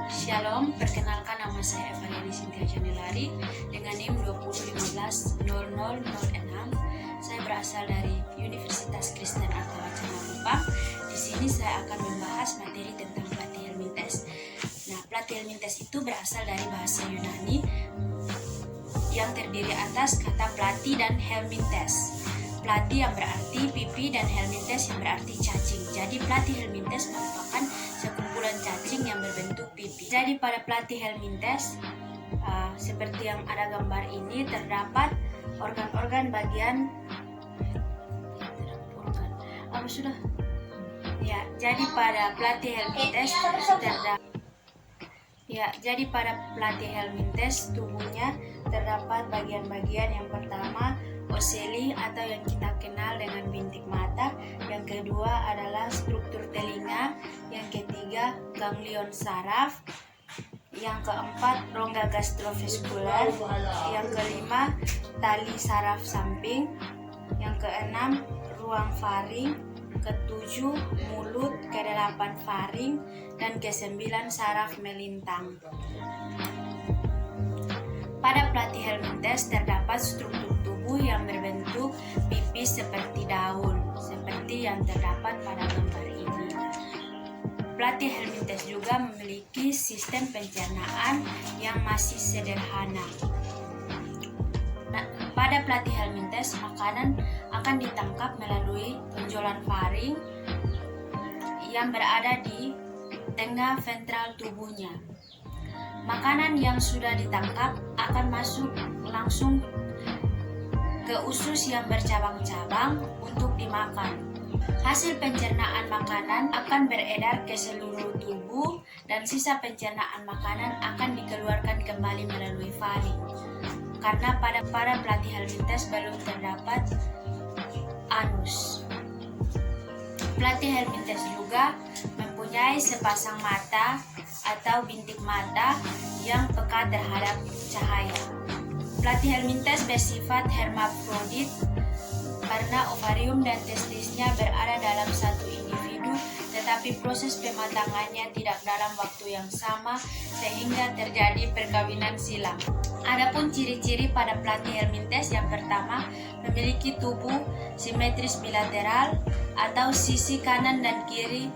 Shalom, perkenalkan nama saya Evaliani Cynthia Janilari dengan NIM 201500006. Saya berasal dari Universitas Kristen Artawacana Kupang. Di sini saya akan membahas materi tentang Platyhelminthes. Nah, Platyhelminthes itu berasal dari bahasa Yunani yang terdiri atas kata platy dan helminthes. Platy yang berarti pipi dan helminthes yang berarti cacing. Jadi Platyhelminthes merupakan sekumpulan cacing yang berbentuk pipi. Jadi pada Platyhelminthes seperti yang ada gambar ini terdapat organ-organ bagian jadi pada Platyhelminthes tubuhnya terdapat bagian-bagian yang pertama oceli atau yang kita kenal dengan bintik mata, yang kedua adalah struktur telinga, yang ketiga ganglion saraf, yang keempat rongga gastrovaskular, yang kelima tali saraf samping, yang keenam ruang faring, ketujuh mulut, kedelapan faring, dan kesembilan saraf melintang. Pada Platyhelminthes terdapat struktur tubuh yang berbentuk pipis seperti daun, seperti yang terdapat pada gambar ini. Platyhelminthes juga memiliki sistem pencernaan yang masih sederhana. Pada Platyhelminthes, makanan akan ditangkap melalui tonjolan faring yang berada di tengah ventral tubuhnya. Makanan yang sudah ditangkap akan masuk langsung ke usus yang bercabang-cabang untuk dimakan. Hasil pencernaan makanan akan beredar ke seluruh tubuh dan sisa pencernaan makanan akan dikeluarkan kembali melalui faring. Karena pada Platyhelminthes belum terdapat anus. Platyhelminthes juga mempunyai sepasang mata atau bintik mata yang peka terhadap cahaya. Platyhelminthes bersifat hermafrodit karena ovarium dan testisnya berada dalam satu individu, tetapi proses pematangannya tidak dalam waktu yang sama sehingga terjadi perkawinan silang. Adapun ciri-ciri pada Platyhelminthes, yang pertama memiliki tubuh simetris bilateral atau sisi kanan dan kiri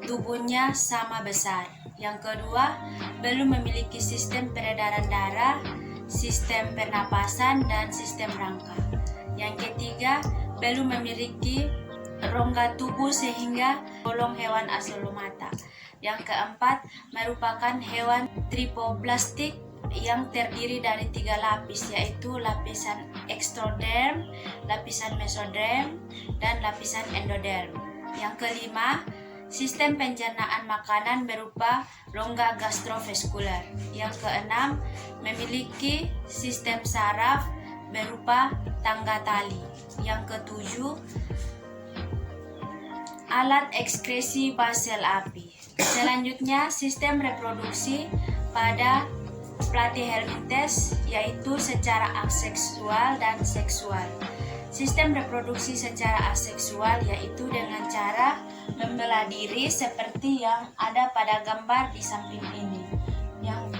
tubuhnya sama besar. Yang kedua, belum memiliki sistem peredaran darah, sistem pernapasan, dan sistem rangka. Yang ketiga, belum memiliki rongga tubuh sehingga golong hewan asolomata. Yang keempat, merupakan hewan tripoplastik yang terdiri dari 3 lapis, yaitu lapisan ekstoderm, lapisan mesoderm, dan lapisan endoderm. Yang kelima, sistem pencernaan makanan berupa rongga gastrovaskular. Yang keenam, memiliki sistem saraf berupa tangga tali. Yang ketujuh, alat ekskresi basel api. Selanjutnya, sistem reproduksi pada Platyhelminthes yaitu secara aseksual dan seksual. Sistem reproduksi secara aseksual yaitu dengan cara membelah diri seperti yang ada pada gambar di samping ini. Yang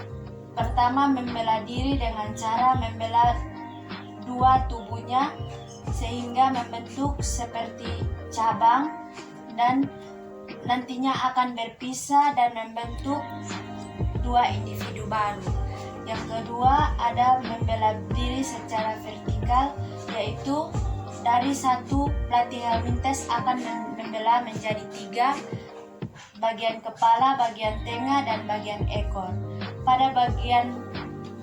pertama, membelah diri dengan cara membelah dua tubuhnya sehingga membentuk seperti cabang dan nantinya akan berpisah dan membentuk dua individu baru. Yang kedua, ada membelah diri secara vertikal, yaitu dari satu Platyhelminthes akan membelah menjadi 3, bagian kepala, bagian tengah, dan bagian ekor. Pada bagian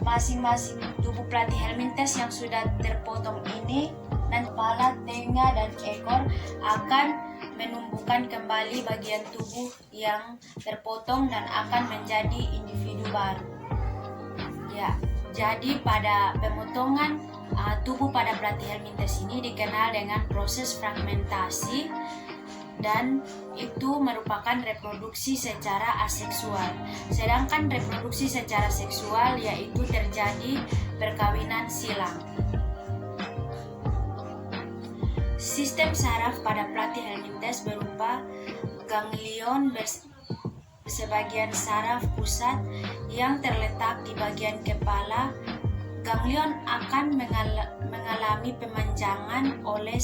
masing-masing tubuh Platyhelminthes yang sudah terpotong ini, dan kepala, tengah, dan ekor akan menumbuhkan kembali bagian tubuh yang terpotong dan akan menjadi individu baru. Jadi pada pemotongan tubuh pada Platyhelminthes ini dikenal dengan proses fragmentasi, dan itu merupakan reproduksi secara aseksual. Sedangkan reproduksi secara seksual yaitu terjadi perkawinan silang. Sistem saraf pada Platyhelminthes berupa ganglion sebagian saraf pusat yang terletak di bagian kepala, ganglion akan mengalami pemanjangan oleh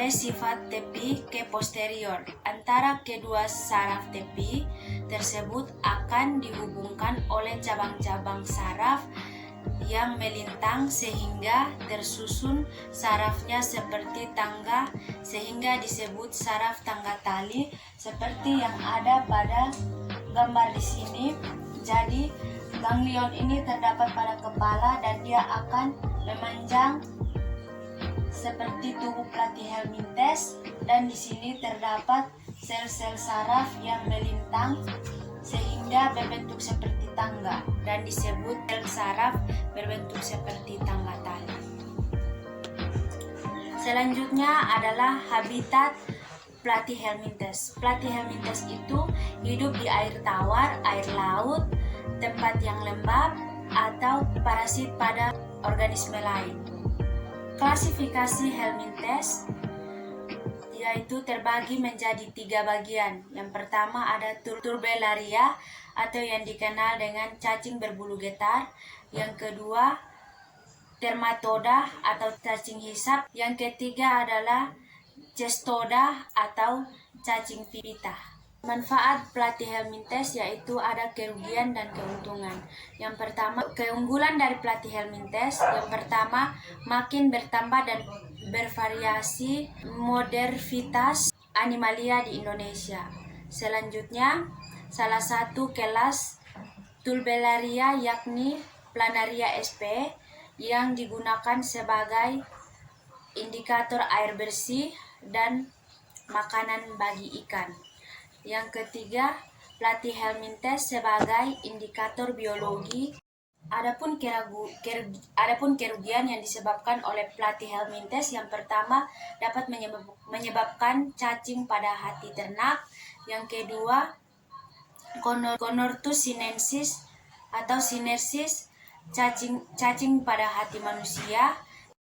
sifat tepi ke posterior. Antara kedua saraf tepi tersebut akan dihubungkan oleh cabang-cabang saraf yang melintang sehingga tersusun sarafnya seperti tangga, sehingga disebut saraf tangga tali seperti yang ada pada gambar di sini. Jadi ganglion ini terdapat pada kepala dan dia akan memanjang seperti tubuh platyhelminthes, dan di sini terdapat sel-sel saraf yang melintang sehingga berbentuk seperti tangga dan disebut sel saraf berbentuk seperti tangga tali. Selanjutnya adalah habitat platyhelminthes. Platyhelminthes itu hidup di air tawar, air laut, tempat yang lembab, atau parasit pada organisme lain. Klasifikasi helminthes yaitu terbagi menjadi 3 bagian. Yang pertama ada Turbellaria atau yang dikenal dengan cacing berbulu getar. Yang kedua Dermatoda atau cacing hisap. Yang ketiga adalah Cestoda atau cacing pipita. Manfaat platyhelminthes yaitu ada kerugian dan keuntungan. Yang pertama, keunggulan dari platyhelminthes yang pertama, makin bertambah dan bervariasi modernitas animalia di Indonesia. Selanjutnya, salah satu kelas Turbellaria yakni Planaria sp yang digunakan sebagai indikator air bersih dan makanan bagi ikan. Yang ketiga, platyhelminthes sebagai indikator biologi. Adapun kerugian yang disebabkan oleh platyhelminthes yang pertama dapat menyebabkan cacing pada hati ternak. Yang kedua, Conortus sinensis atau sinersis, cacing pada hati manusia.